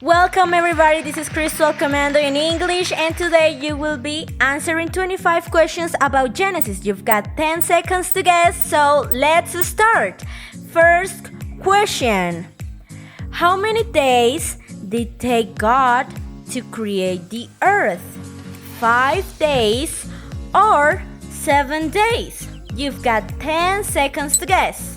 Welcome everybody, this is Cristo al Comando in English, and today you will be answering 25 questions about Genesis. You've got 10 seconds to guess, so let's start. First question. How many days did it take God to create the earth? 5 days or 7 days? You've got 10 seconds to guess.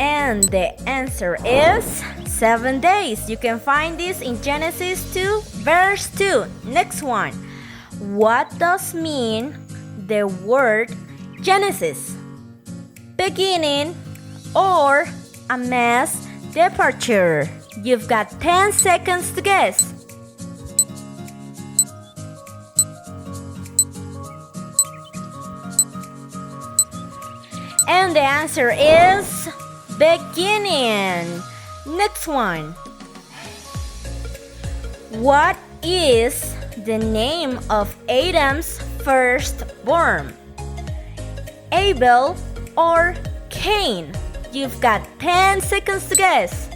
And the answer is 7 days. You can find this in Genesis 2, verse 2. Next one. What does mean the word Genesis? Beginning or a mass departure? You've got 10 seconds to guess. And the answer is beginning. Next one. What is the name of Adam's firstborn? Abel or Cain? You've got 10 seconds to guess.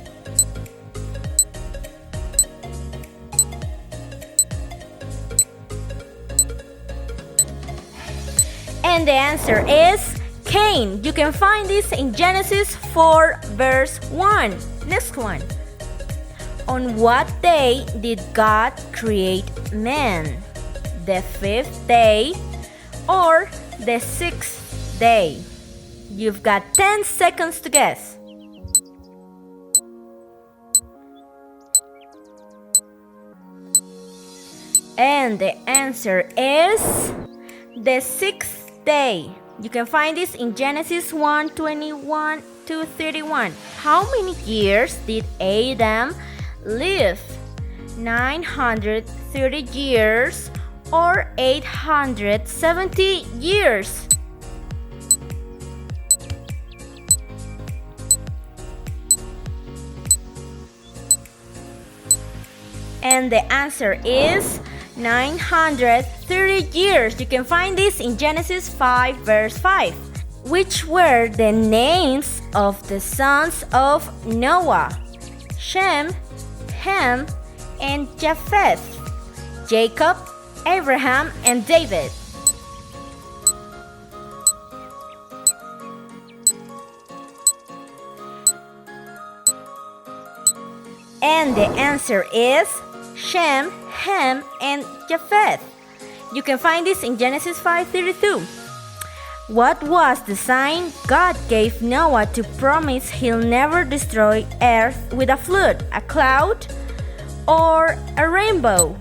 And the answer is Cain. You can find this in Genesis 4 verse 1. Next one. On what day did God create man? The 5th day or the 6th day? You've got 10 seconds to guess. And the answer is the 6th day. You can find this in Genesis 1:21 to 31. How many years did Adam live? 930 years or 870 years? And the answer is 930 years. You can find this in Genesis 5 verse 5. Which were the names of the sons of Noah? Shem, Ham, and Japheth. Jacob, Abraham, and David. And the answer is Shem, Ham, and Japheth. You can find this in Genesis 5:32. What was the sign God gave Noah to promise he'll never destroy earth with a flood? A cloud or a rainbow?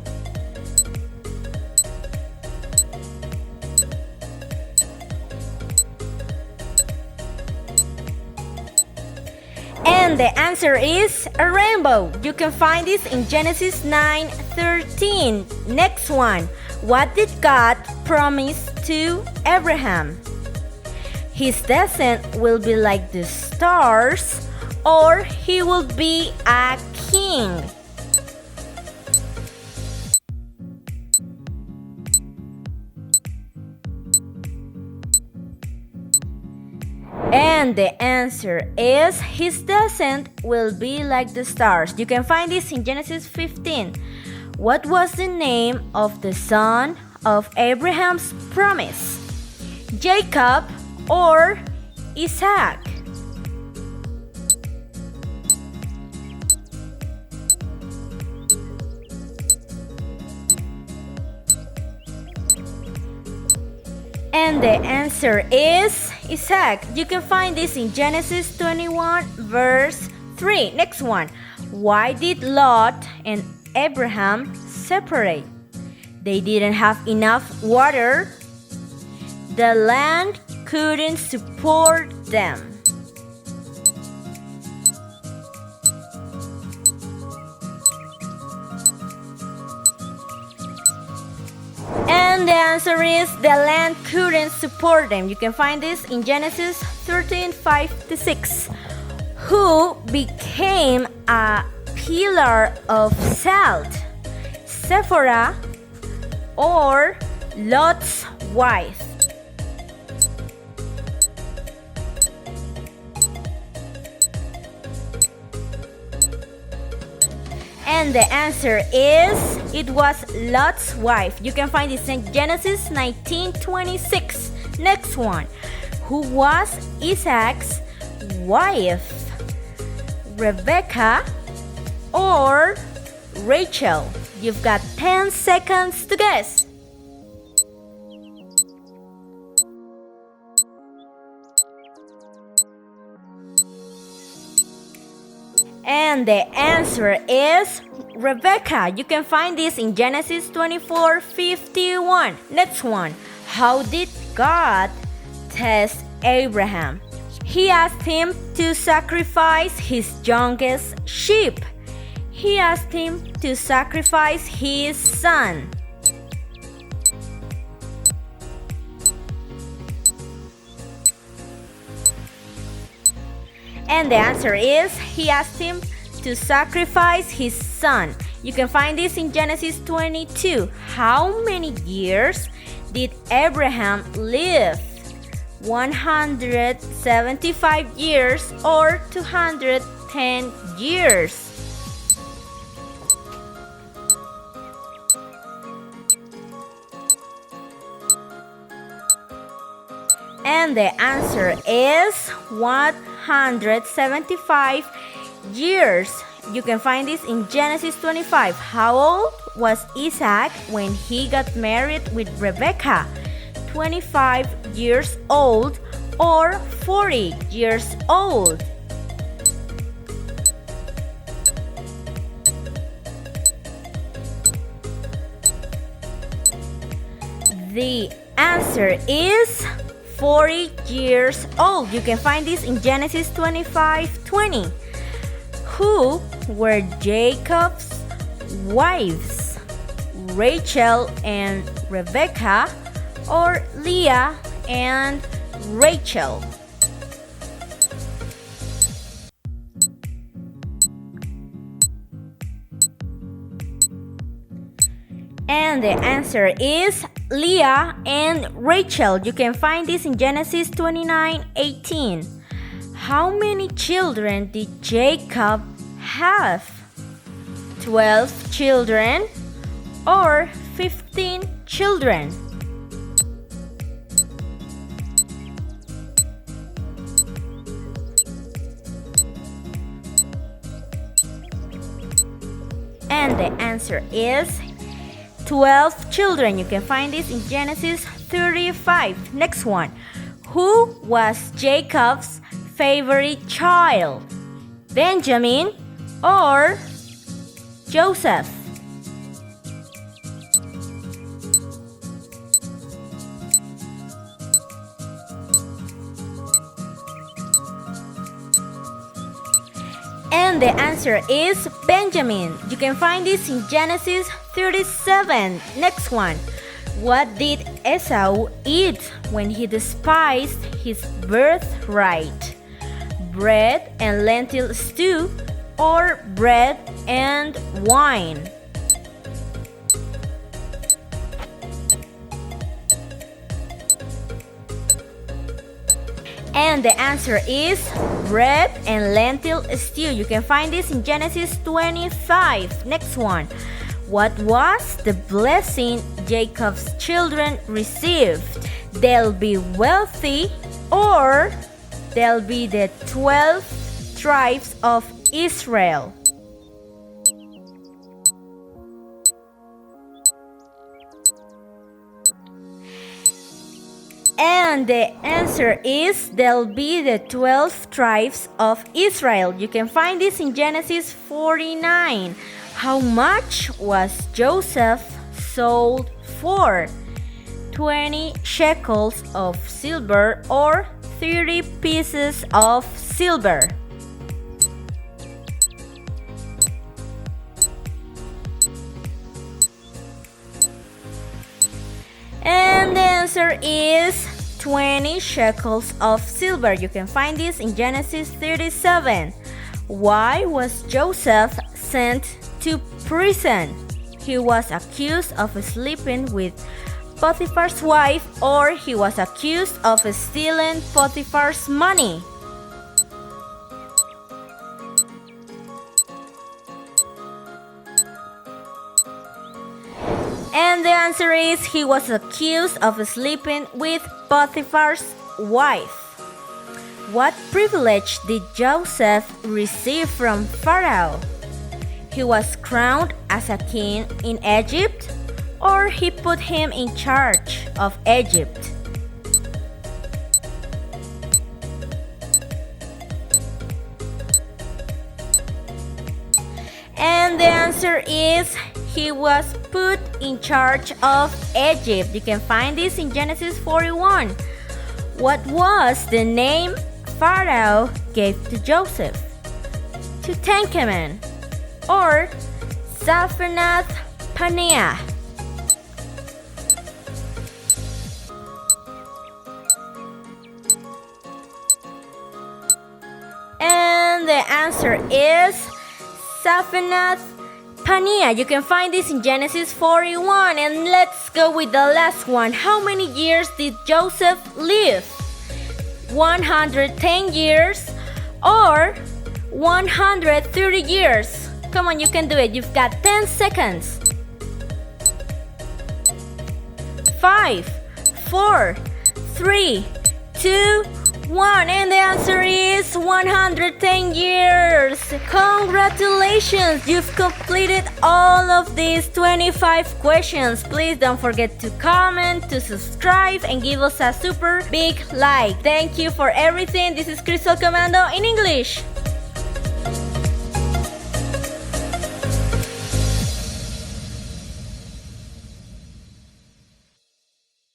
And the answer is a rainbow. You can find this in Genesis 9:13. Next one. What did God promise to Abraham? His descent will be like the stars, or he will be a king. And the answer is his descent will be like the stars. You can find this in Genesis 15. What was the name of the son of Abraham's promise? Jacob or Isaac? And the answer is Isaac. You can find this in Genesis 21 verse 3. Next one. Why did Lot and Abraham separate? They didn't have enough water. The land couldn't support them. And the answer is the land couldn't support them. You can find this in Genesis 13:5-6. Who became a pillar of salt? Sephora or Lot's wife? And the answer is, it was Lot's wife. You can find this in Genesis 19:26. Next one. Who was Isaac's wife? Rebekah or Rachel? You've got 10 seconds to guess. And the answer is Rebekah. You can find this in Genesis 24:51. Next one. How did God test Abraham? He asked him to sacrifice his youngest sheep. He asked him to sacrifice his son. And the answer is, he asked him to sacrifice his son. You can find this in Genesis 22. How many years did Abraham live? 175 years or 210 years? And the answer is 175 years. You can find this in Genesis 25. How old was Isaac when he got married with Rebekah? 25 years old or 40 years old? The answer is 40 years old. You can find this in Genesis 25:20. Who were Jacob's wives? Rachel and Rebekah or Leah and Rachel? And the answer is Leah and Rachel. You can find this in Genesis 29:18. How many children did Jacob have? 12 children or 15 children? And the answer is 12 children. You can find this in Genesis 35. Next one. Who was Jacob's favorite child? Benjamin or Joseph? And the answer is Benjamin. You can find this in Genesis 37. Next one. What did ESAU eat when he despised his birthright? Bread and lentil stew or bread and wine? And the answer is bread and lentil stew. You can find this in Genesis 25. Next one. What was the blessing Jacob's children received? They'll be wealthy or they'll be the 12 tribes of Israel? And the answer is they'll be the 12 tribes of Israel. You can find this in Genesis 49. How much was Joseph sold for? 20 shekels of silver or 30 pieces of silver? And the answer is 20 shekels of silver. You can find this in Genesis 37. Why was Joseph sent to prison? He was accused of sleeping with Potiphar's wife, or he was accused of stealing Potiphar's money. And the answer is he was accused of sleeping with Potiphar's wife. What privilege did Joseph receive from Pharaoh? He was crowned as a king in Egypt, or he put him in charge of Egypt? And the answer is he was put in charge of Egypt. You can find this in Genesis 41. What was the name Pharaoh gave to Joseph? Tutankhamen or Zaphenath Paneah? And the answer is Zaphenath Paneah. You can find this in Genesis 41. And let's go with the last one. How many years did Joseph live? 110 years or 130 years? Come on, you can do it. You've got 10 seconds. 5, 4, 3, 2, 1. And the answer is 110 years. Congratulations! You've completed all of these 25 questions. Please don't forget to comment, to subscribe, and give us a super big like. Thank you for everything. This is Cristo al Comando in English.